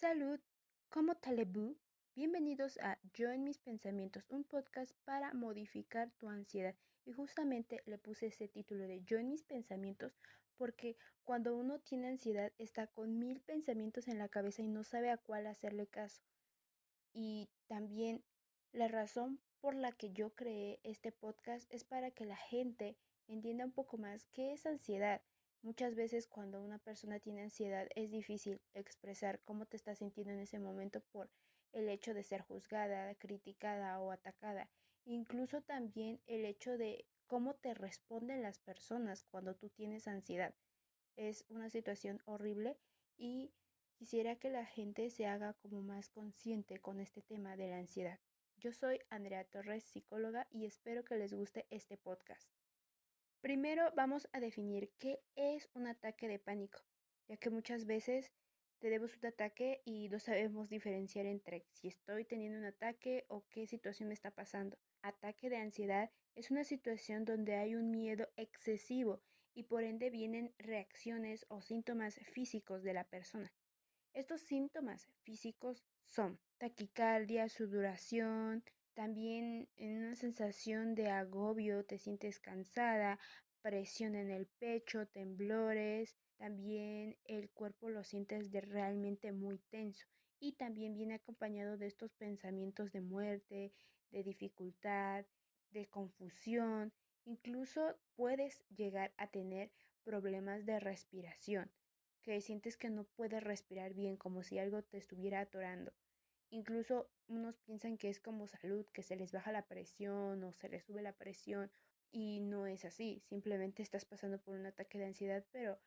Salud, ¿cómo talebú? Bienvenidos a Yo en mis pensamientos, un podcast para modificar tu ansiedad. Y justamente le puse ese título de Yo en mis pensamientos porque cuando uno tiene ansiedad está con mil pensamientos en la cabeza y no sabe a cuál hacerle caso. Y también la razón por la que yo creé este podcast es para que la gente entienda un poco más qué es ansiedad. Muchas veces cuando una persona tiene ansiedad es difícil expresar cómo te estás sintiendo en ese momento por el hecho de ser juzgada, criticada o atacada. Incluso también el hecho de cómo te responden las personas cuando tú tienes ansiedad. Es una situación horrible y quisiera que la gente se haga como más consciente con este tema de la ansiedad. Yo soy Andrea Torres, psicóloga, y espero que les guste este podcast. Primero vamos a definir qué es un ataque de pánico, ya que muchas veces tenemos un ataque y no sabemos diferenciar entre si estoy teniendo un ataque o qué situación me está pasando. Ataque de ansiedad es una situación donde hay un miedo excesivo y por ende vienen reacciones o síntomas físicos de la persona. Estos síntomas físicos son taquicardia, sudoración, también en una sensación de agobio, te sientes cansada, presión en el pecho, temblores, también el cuerpo lo sientes realmente muy tenso y también viene acompañado de estos pensamientos de muerte, de dificultad, de confusión, incluso puedes llegar a tener problemas de respiración que sientes que no puedes respirar bien, como si algo te estuviera atorando. Incluso unos piensan que es como salud, que se les baja la presión o se les sube la presión y no es así, simplemente estás pasando por un ataque de ansiedad, pero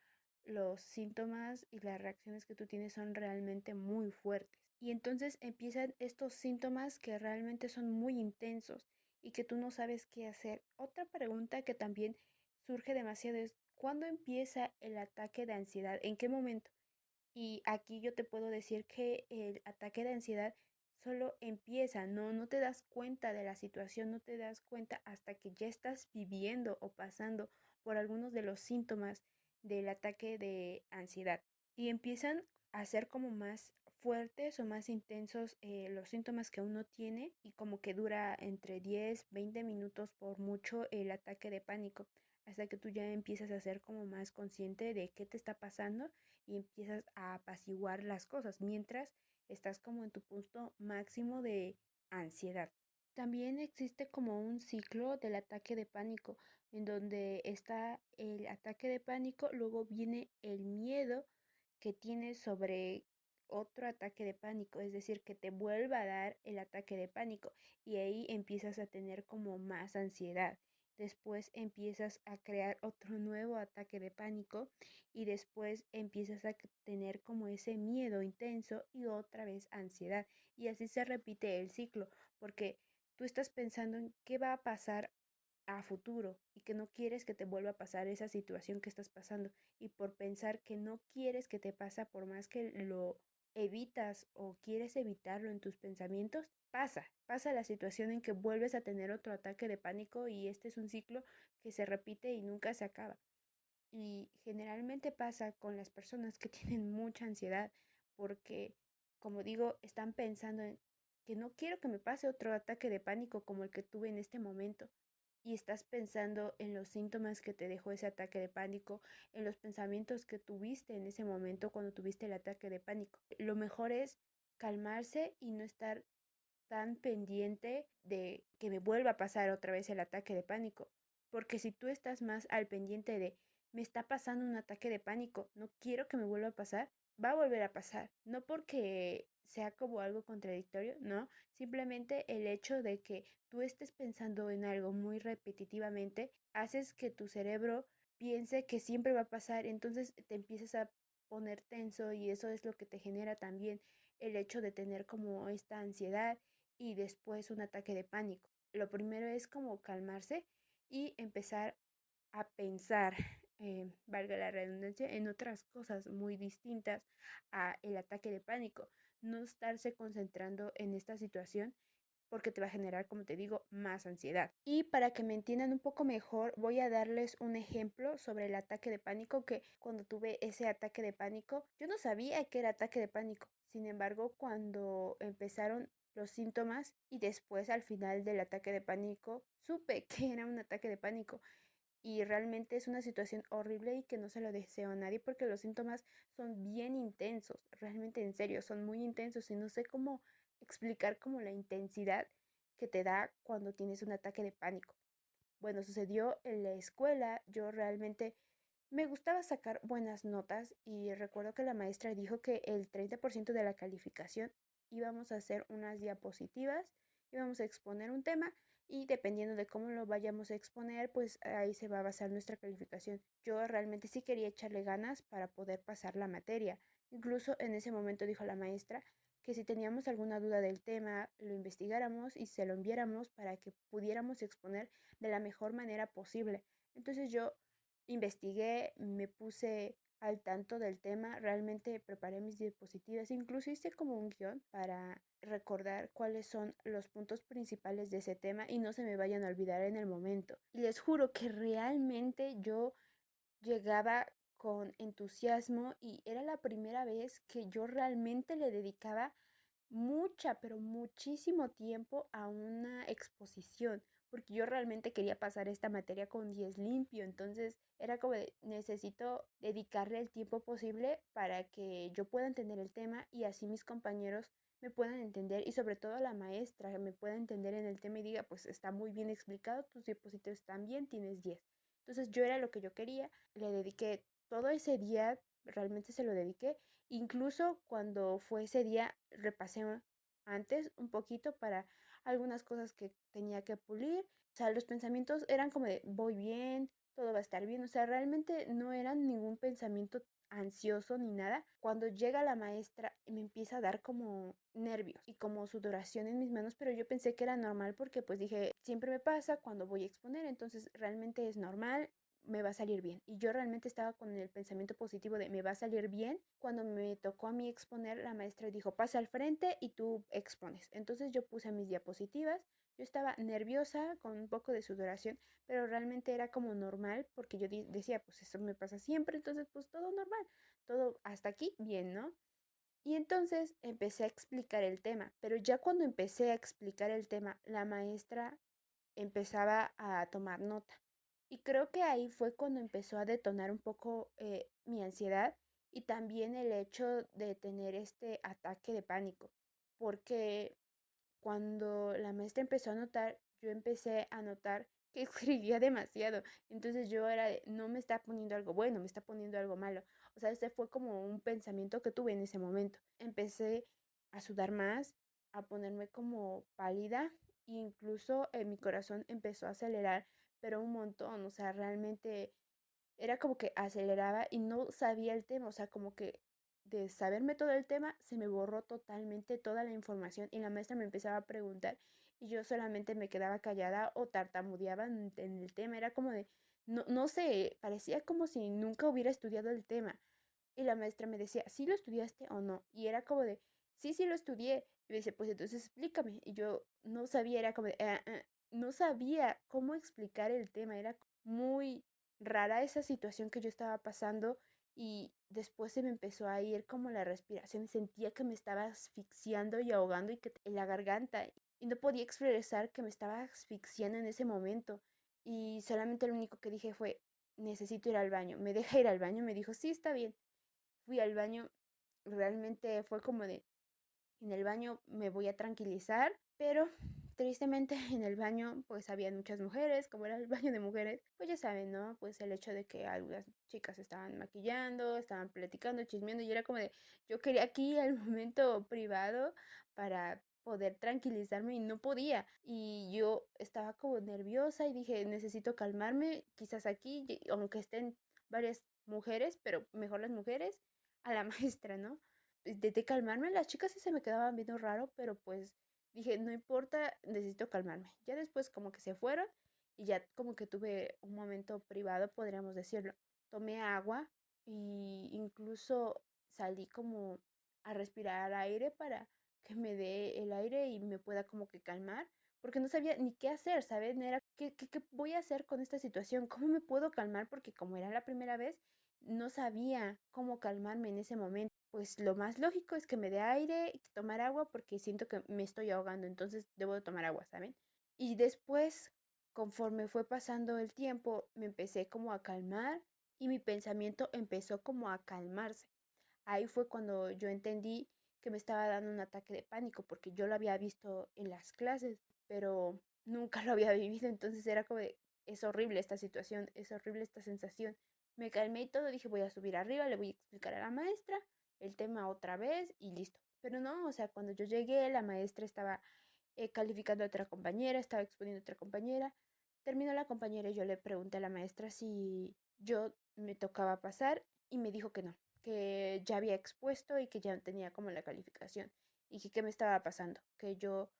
los síntomas y las reacciones que tú tienes son realmente muy fuertes. Y entonces empiezan estos síntomas que realmente son muy intensos y que tú no sabes qué hacer. Otra pregunta que también surge demasiado es ¿cuándo empieza el ataque de ansiedad? ¿En qué momento? Y aquí yo te puedo decir que el ataque de ansiedad solo empieza, no te das cuenta de la situación, no te das cuenta hasta que ya estás viviendo o pasando por algunos de los síntomas del ataque de ansiedad. Y empiezan a ser como más fuertes o más intensos los síntomas que uno tiene y como que dura entre 10 20 minutos por mucho el ataque de pánico hasta que tú ya empiezas a ser como más consciente de qué te está pasando y empiezas a apaciguar las cosas mientras estás como en tu punto máximo de ansiedad. También existe como un ciclo del ataque de pánico, en donde está el ataque de pánico, luego viene el miedo que tienes sobre otro ataque de pánico, es decir, que te vuelva a dar el ataque de pánico y ahí empiezas a tener como más ansiedad. Después empiezas a crear otro nuevo ataque de pánico y después empiezas a tener como ese miedo intenso y otra vez ansiedad. Y así se repite el ciclo, porque tú estás pensando en qué va a pasar a futuro y que no quieres que te vuelva a pasar esa situación que estás pasando y por pensar que no quieres que te pasa por más que lo evitas o quieres evitarlo en tus pensamientos, pasa la situación en que vuelves a tener otro ataque de pánico y este es un ciclo que se repite y nunca se acaba. Y generalmente pasa con las personas que tienen mucha ansiedad porque, como digo, están pensando en que no quiero que me pase otro ataque de pánico como el que tuve en este momento. Y estás pensando en los síntomas que te dejó ese ataque de pánico, en los pensamientos que tuviste en ese momento cuando tuviste el ataque de pánico. Lo mejor es calmarse y no estar tan pendiente de que me vuelva a pasar otra vez el ataque de pánico. Porque si tú estás más al pendiente de me está pasando un ataque de pánico, no quiero que me vuelva a pasar, va a volver a pasar. No porque sea como algo contradictorio, no, simplemente el hecho de que tú estés pensando en algo muy repetitivamente, haces que tu cerebro piense que siempre va a pasar, entonces te empiezas a poner tenso y eso es lo que te genera también el hecho de tener como esta ansiedad y después un ataque de pánico. Lo primero es como calmarse y empezar a pensar, valga la redundancia, en otras cosas muy distintas a el ataque de pánico. No estarse concentrando en esta situación porque te va a generar, como te digo, más ansiedad. Y para que me entiendan un poco mejor, voy a darles un ejemplo sobre el ataque de pánico, que cuando tuve ese ataque de pánico, yo no sabía que era ataque de pánico. Sin embargo, cuando empezaron los síntomas y después al final del ataque de pánico, supe que era un ataque de pánico y realmente es una situación horrible y que no se lo deseo a nadie porque los síntomas son bien intensos, realmente en serio, son muy intensos y no sé cómo explicar como la intensidad que te da cuando tienes un ataque de pánico. Bueno, sucedió en la escuela, yo realmente me gustaba sacar buenas notas y recuerdo que la maestra dijo que el 30% de la calificación íbamos a hacer unas diapositivas, íbamos a exponer un tema y dependiendo de cómo lo vayamos a exponer, pues ahí se va a basar nuestra calificación. Yo realmente sí quería echarle ganas para poder pasar la materia. Incluso en ese momento dijo la maestra que si teníamos alguna duda del tema, lo investigáramos y se lo enviáramos para que pudiéramos exponer de la mejor manera posible. Entonces yo investigué, me puse al tanto del tema, realmente preparé mis diapositivas, incluso hice como un guión para recordar cuáles son los puntos principales de ese tema y no se me vayan a olvidar en el momento. Y les juro que realmente yo llegaba con entusiasmo y era la primera vez que yo realmente le dedicaba mucha, pero muchísimo tiempo a una exposición, porque yo realmente quería pasar esta materia con 10 limpio, entonces era como de, necesito dedicarle el tiempo posible para que yo pueda entender el tema y así mis compañeros me puedan entender y sobre todo la maestra me pueda entender en el tema y diga, pues está muy bien explicado, tus diapositivas están bien, tienes 10. Entonces yo era lo que yo quería, le dediqué todo ese día, realmente se lo dediqué. Incluso cuando fue ese día, repasé antes un poquito para algunas cosas que tenía que pulir. O sea, los pensamientos eran como de voy bien, todo va a estar bien. O sea, realmente no eran ningún pensamiento ansioso ni nada. Cuando llega la maestra me empieza a dar como nervios y como sudoración en mis manos, pero yo pensé que era normal porque pues dije, siempre me pasa cuando voy a exponer, entonces realmente es normal, me va a salir bien. Y yo realmente estaba con el pensamiento positivo de me va a salir bien. Cuando me tocó a mí exponer, la maestra dijo, pasa al frente y tú expones. Entonces yo puse mis diapositivas. Yo estaba nerviosa, con un poco de sudoración, pero realmente era como normal porque yo decía, pues eso me pasa siempre, entonces pues todo normal, todo hasta aquí bien, ¿no? Y entonces empecé a explicar el tema, pero ya cuando empecé a explicar el tema, la maestra empezaba a tomar nota. Y creo que ahí fue cuando empezó a detonar un poco mi ansiedad y también el hecho de tener este ataque de pánico, porque cuando la maestra empezó a notar, yo empecé a notar que escribía demasiado. Entonces yo era de, no me está poniendo algo bueno, me está poniendo algo malo. O sea, ese fue como un pensamiento que tuve en ese momento. Empecé a sudar más, a ponerme como pálida, e incluso mi corazón empezó a acelerar, pero un montón. O sea, realmente era como que aceleraba y no sabía el tema, o sea, como que de saberme todo el tema se me borró totalmente toda la información y la maestra me empezaba a preguntar y yo solamente me quedaba callada o tartamudeaba en el tema, era como de, no, no sé, parecía como si nunca hubiera estudiado el tema y la maestra me decía, ¿sí lo estudiaste o no? Y era como de, sí, sí lo estudié. Y me dice, pues entonces explícame. Y yo no sabía, era como de, no sabía cómo explicar el tema, era muy rara esa situación que yo estaba pasando y después se me empezó a ir como la respiración y sentía que me estaba asfixiando y ahogando y que en la garganta y no podía expresar que me estaba asfixiando en ese momento y solamente lo único que dije fue necesito ir al baño. ¿Me deja ir al baño? Me dijo, sí, está bien. Fui al baño, realmente fue como de, en el baño me voy a tranquilizar, pero tristemente en el baño pues había muchas mujeres, como era el baño de mujeres, pues ya saben, ¿no? Pues el hecho de que algunas chicas estaban maquillando, estaban platicando, chismeando y era como de, yo quería aquí el momento privado para poder tranquilizarme y no podía. Y yo estaba como nerviosa y dije, necesito calmarme, quizás aquí, aunque estén varias mujeres, pero mejor las mujeres, a la maestra, ¿no? Intenté calmarme, las chicas sí se me quedaban viendo raro, pero pues dije, no importa, necesito calmarme. Ya después como que se fueron y ya como que tuve un momento privado, podríamos decirlo. Tomé agua y incluso salí como a respirar aire para que me dé el aire y me pueda como que calmar, porque no sabía ni qué hacer, ¿saben? Era, ¿qué voy a hacer con esta situación? ¿Cómo me puedo calmar? Porque como era la primera vez, no sabía cómo calmarme en ese momento. pues lo más lógico es que me dé aire y tomar agua porque siento que me estoy ahogando, entonces debo de tomar agua, ¿saben? Y después, conforme fue pasando el tiempo, me empecé como a calmar y mi pensamiento empezó como a calmarse. Ahí fue cuando yo entendí que me estaba dando un ataque de pánico porque yo lo había visto en las clases, pero nunca lo había vivido, entonces era como de, es horrible esta situación, es horrible esta sensación. Me calmé y todo, dije voy a subir arriba, le voy a explicar a la maestra el tema otra vez y listo. Pero no, o sea, cuando yo llegué, la maestra estaba calificando a otra compañera, estaba exponiendo a otra compañera. Terminó la compañera y yo le pregunté a la maestra si yo me tocaba pasar y me dijo que no, que ya había expuesto y que ya tenía como la calificación y que qué me estaba pasando, que yo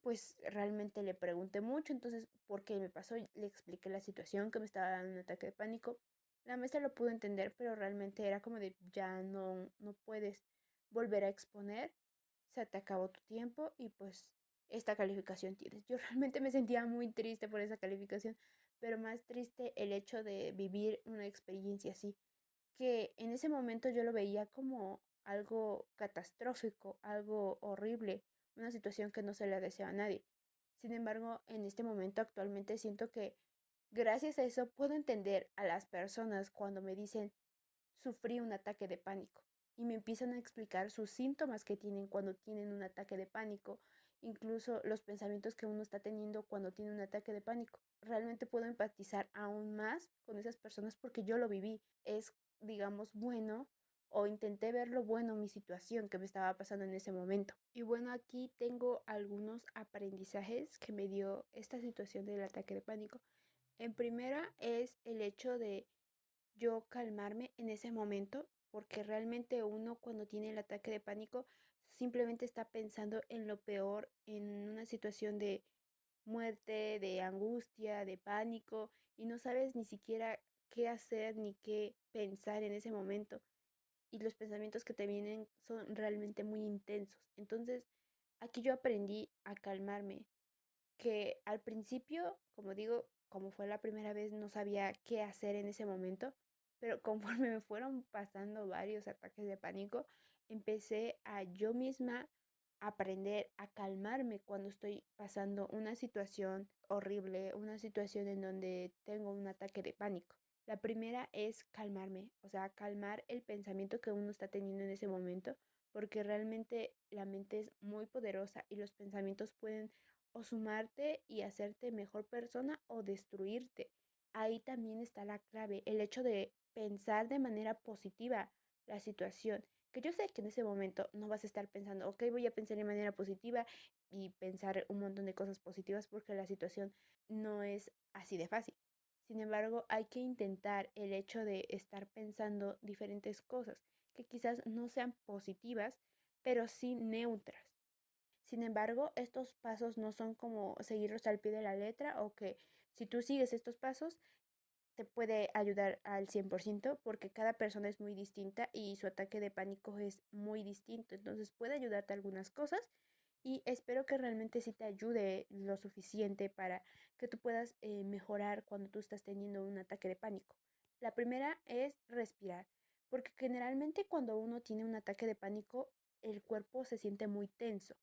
pues realmente le pregunté mucho, entonces por qué me pasó, le expliqué la situación, que me estaba dando un ataque de pánico. La maestra lo pudo entender, pero realmente era como de ya no puedes volver a exponer, se te acabó tu tiempo y pues esta calificación tienes. Yo realmente me sentía muy triste por esa calificación, pero más triste el hecho de vivir una experiencia así, que en ese momento yo lo veía como algo catastrófico, algo horrible, una situación que no se le desea a nadie. Sin embargo, en este momento actualmente siento que gracias a eso puedo entender a las personas cuando me dicen sufrí un ataque de pánico y me empiezan a explicar sus síntomas que tienen cuando tienen un ataque de pánico, incluso los pensamientos que uno está teniendo cuando tiene un ataque de pánico. Realmente puedo empatizar aún más con esas personas porque yo lo viví. Es, digamos, bueno o intenté ver lo bueno en mi situación que me estaba pasando en ese momento. Y bueno, aquí tengo algunos aprendizajes que me dio esta situación del ataque de pánico. En primera es el hecho de yo calmarme en ese momento, porque realmente uno cuando tiene el ataque de pánico simplemente está pensando en lo peor, en una situación de muerte, de angustia, de pánico, y no sabes ni siquiera qué hacer ni qué pensar en ese momento. Y los pensamientos que te vienen son realmente muy intensos. Entonces, aquí yo aprendí a calmarme, que al principio, como digo, como fue la primera vez, no sabía qué hacer en ese momento, pero conforme me fueron pasando varios ataques de pánico, empecé a yo misma aprender a calmarme cuando estoy pasando una situación horrible, una situación en donde tengo un ataque de pánico. La primera es calmarme, o sea, calmar el pensamiento que uno está teniendo en ese momento, porque realmente la mente es muy poderosa y los pensamientos pueden o sumarte y hacerte mejor persona o destruirte. Ahí también está la clave, el hecho de pensar de manera positiva la situación. Que yo sé que en ese momento no vas a estar pensando, ok, voy a pensar de manera positiva y pensar un montón de cosas positivas porque la situación no es así de fácil. Sin embargo, hay que intentar el hecho de estar pensando diferentes cosas que quizás no sean positivas, pero sí neutras. Sin embargo, estos pasos no son como seguirlos al pie de la letra o que si tú sigues estos pasos te puede ayudar al 100% porque cada persona es muy distinta y su ataque de pánico es muy distinto. Entonces puede ayudarte algunas cosas y espero que realmente sí te ayude lo suficiente para que tú puedas mejorar cuando tú estás teniendo un ataque de pánico. La primera es respirar, porque generalmente cuando uno tiene un ataque de pánico, el cuerpo se siente muy tenso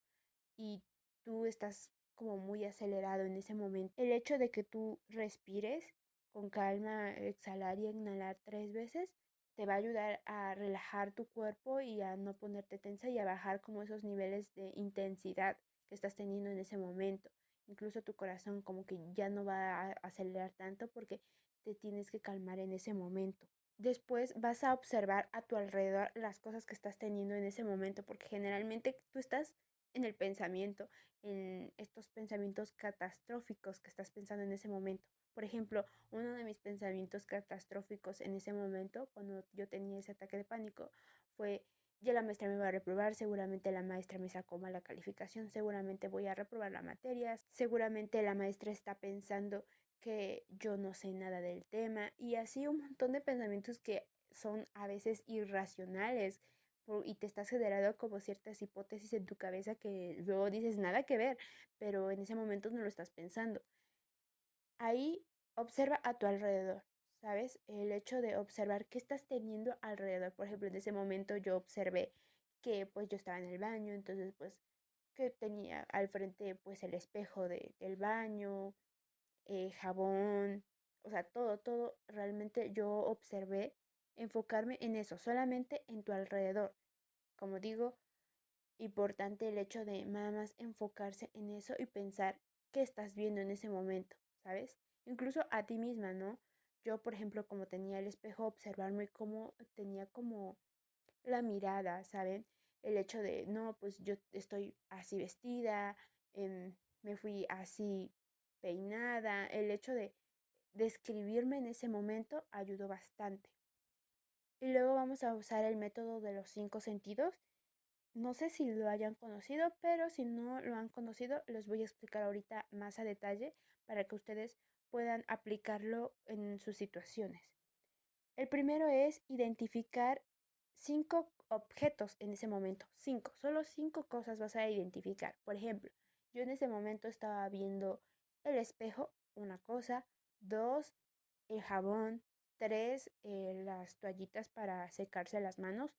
y tú estás como muy acelerado en ese momento. El hecho de que tú respires con calma, exhalar y inhalar 3 veces, te va a ayudar a relajar tu cuerpo y a no ponerte tensa y a bajar como esos niveles de intensidad que estás teniendo en ese momento. Incluso tu corazón como que ya no va a acelerar tanto porque te tienes que calmar en ese momento. Después vas a observar a tu alrededor las cosas que estás teniendo en ese momento, porque generalmente tú estás en el pensamiento, en estos pensamientos catastróficos que estás pensando en ese momento. Por ejemplo, uno de mis pensamientos catastróficos en ese momento, cuando yo tenía ese ataque de pánico, fue, ya la maestra me va a reprobar, seguramente la maestra me sacó mala calificación, seguramente voy a reprobar la materia, seguramente la maestra está pensando que yo no sé nada del tema y así un montón de pensamientos que son a veces irracionales y te estás generando como ciertas hipótesis en tu cabeza que luego dices nada que ver, pero en ese momento no lo estás pensando. Ahí observa a tu alrededor. ¿sabes? El hecho de observar qué estás teniendo alrededor. Por ejemplo, en ese momento yo observé que pues yo estaba en el baño, entonces pues que tenía al frente pues el espejo del baño, jabón, o sea, todo realmente yo observé, enfocarme en eso, solamente en tu alrededor. Como digo, importante el hecho de nada más enfocarse en eso y pensar qué estás viendo en ese momento, ¿sabes? Incluso a ti misma, ¿no? Yo, por ejemplo, como tenía el espejo, observarme cómo tenía como la mirada, ¿saben? El hecho de, no, pues yo estoy así vestida, me fui así peinada, el hecho de describirme en ese momento ayudó bastante. Y luego vamos a usar el método de los 5 sentidos. No sé si lo hayan conocido, pero si no lo han conocido, les voy a explicar ahorita más a detalle para que ustedes puedan aplicarlo en sus situaciones. El primero es identificar 5 objetos en ese momento. Solo 5 cosas vas a identificar. Por ejemplo, yo en ese momento estaba viendo el espejo, una cosa, dos, el jabón, tres, las toallitas para secarse las manos,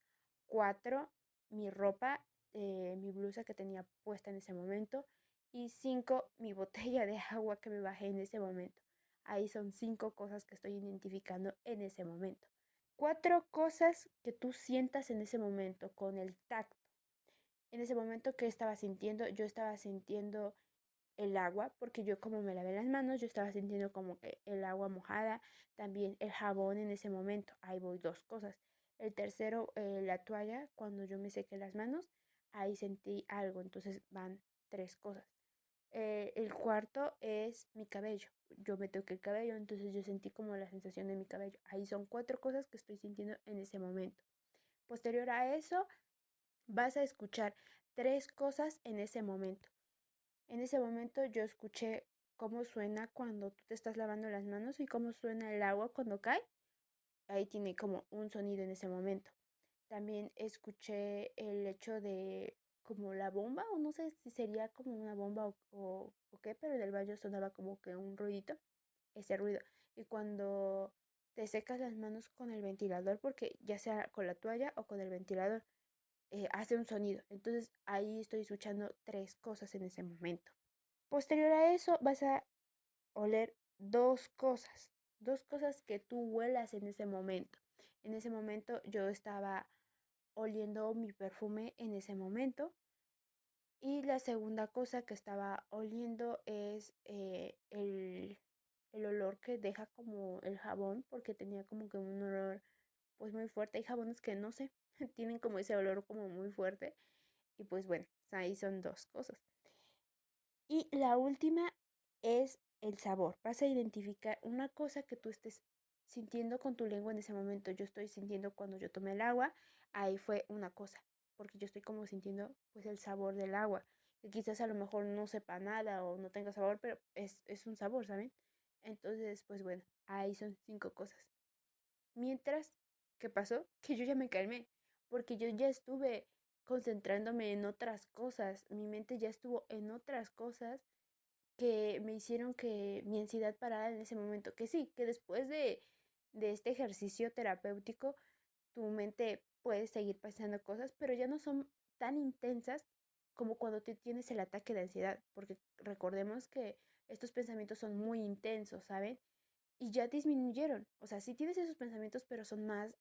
cuatro, mi ropa, mi blusa que tenía puesta en ese momento y cinco, mi botella de agua que me bajé en ese momento. Ahí son 5 cosas que estoy identificando en ese momento. 4 cosas que tú sientas en ese momento con el tacto. En ese momento que estaba sintiendo, yo estaba sintiendo el agua, porque yo como me lavé las manos, yo estaba sintiendo como que el agua mojada, también el jabón en ese momento, ahí voy 2 cosas. El tercero, la toalla, cuando yo me sequé las manos, ahí sentí algo, entonces van 3 cosas. El cuarto es mi cabello. Yo me toqué el cabello, entonces yo sentí como la sensación de mi cabello. Ahí son 4 cosas que estoy sintiendo en ese momento. Posterior a eso, vas a escuchar 3 cosas en ese momento. En ese momento yo escuché cómo suena cuando tú te estás lavando las manos y cómo suena el agua cuando cae. Ahí tiene como un sonido en ese momento. También escuché el hecho de como la bomba, o no sé si sería como una bomba o qué, pero en el baño sonaba como que un ruidito, ese ruido. Y cuando te secas las manos con el ventilador, porque ya sea con la toalla o con el ventilador, hace un sonido. Entonces ahí estoy escuchando 3 cosas en ese momento. Posterior a eso vas a oler 2 cosas, 2 cosas que tú huelas en ese momento. En ese momento yo estaba oliendo mi perfume en ese momento. Y la segunda cosa que estaba oliendo es el olor que deja como el jabón, porque tenía como que un olor pues muy fuerte. Hay jabones que no sé, tienen como ese olor como muy fuerte. Y pues bueno, ahí son 2 cosas. Y la última es el sabor. Vas a identificar una cosa que tú estés sintiendo con tu lengua en ese momento. Yo estoy sintiendo cuando yo tomé el agua, ahí fue una cosa, porque yo estoy como sintiendo pues el sabor del agua, que quizás a lo mejor no sepa nada o no tenga sabor, pero es un sabor, ¿saben? Entonces, pues bueno, ahí son 5 cosas. Mientras, ¿qué pasó? Que yo ya me calmé, porque yo ya estuve concentrándome en otras cosas, mi mente ya estuvo en otras cosas que me hicieron que mi ansiedad parara en ese momento. Que sí, que después de este ejercicio terapéutico, tu mente puede seguir pasando cosas, pero ya no son tan intensas como cuando te tienes el ataque de ansiedad, porque recordemos que estos pensamientos son muy intensos, ¿saben? Y ya disminuyeron. O sea, sí tienes esos pensamientos, pero son más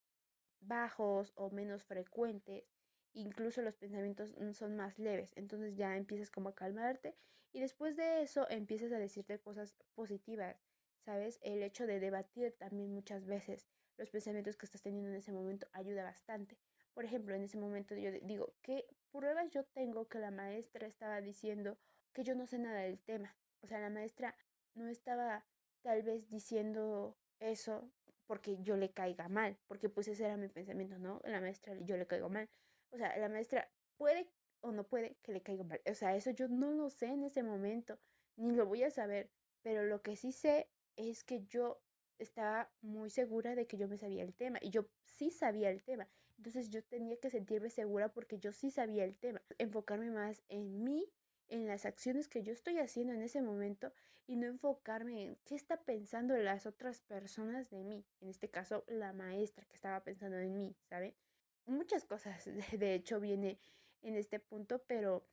bajos o menos frecuentes, incluso los pensamientos son más leves, entonces ya empiezas como a calmarte y después de eso empiezas a decirte cosas positivas, ¿sabes? El hecho de debatir también muchas veces los pensamientos que estás teniendo en ese momento ayuda bastante. Por ejemplo, en ese momento yo digo, ¿qué pruebas yo tengo que la maestra estaba diciendo que yo no sé nada del tema? O sea, la maestra no estaba tal vez diciendo eso porque yo le caiga mal, porque pues ese era mi pensamiento, ¿no? La maestra, yo le caigo mal. O sea, la maestra puede o no puede que le caiga mal. O sea, eso yo no lo sé en ese momento, ni lo voy a saber, pero lo que sí sé es que yo estaba muy segura de que yo me sabía el tema y yo sí sabía el tema. Entonces yo tenía que sentirme segura porque yo sí sabía el tema, enfocarme más en mí en las acciones que yo estoy haciendo en ese momento y no enfocarme en qué está pensando las otras personas de mí. En este caso, la maestra que estaba pensando en mí, ¿saben? Muchas cosas, de hecho, viene en este punto, pero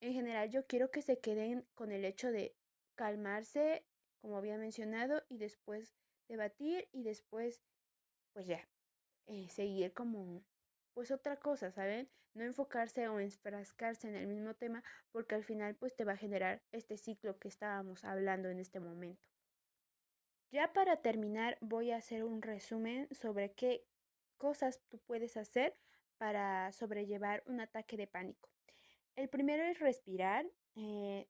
en general yo quiero que se queden con el hecho de calmarse, como había mencionado, y después debatir y después, pues ya, seguir como, pues otra cosa, ¿saben? No enfocarse o enfrascarse en el mismo tema porque al final pues te va a generar este ciclo que estábamos hablando en este momento. Ya para terminar voy a hacer un resumen sobre qué cosas tú puedes hacer para sobrellevar un ataque de pánico. El primero es respirar,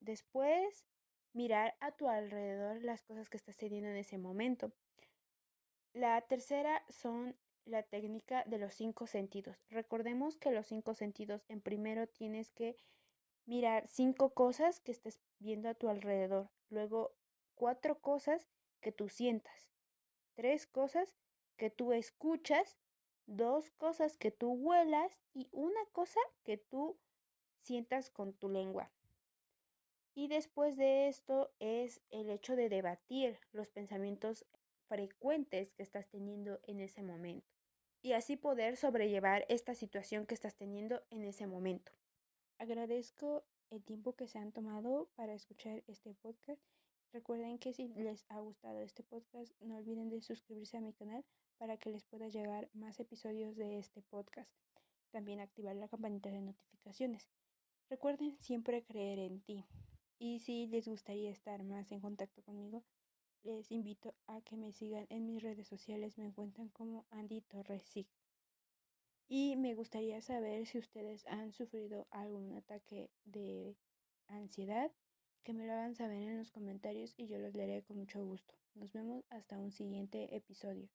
después mirar a tu alrededor las cosas que estás teniendo en ese momento. La tercera son la técnica de los cinco sentidos. Recordemos que los cinco sentidos, en primero tienes que mirar cinco cosas que estés viendo a tu alrededor, luego cuatro cosas que tú sientas, tres cosas que tú escuchas, dos cosas que tú huelas y una cosa que tú sientas con tu lengua. Y después de esto es el hecho de debatir los pensamientos frecuentes que estás teniendo en ese momento y así poder sobrellevar esta situación que estás teniendo en ese momento. Agradezco el tiempo que se han tomado para escuchar este podcast. Recuerden que si les ha gustado este podcast, no olviden de suscribirse a mi canal para que les pueda llegar más episodios de este podcast. También activar la campanita de notificaciones. Recuerden siempre creer en ti. Y si les gustaría estar más en contacto conmigo, les invito a que me sigan en mis redes sociales. Me encuentran como Andy Torres Sig. Y me gustaría saber si ustedes han sufrido algún ataque de ansiedad, que me lo hagan saber en los comentarios y yo los leeré con mucho gusto. Nos vemos hasta un siguiente episodio.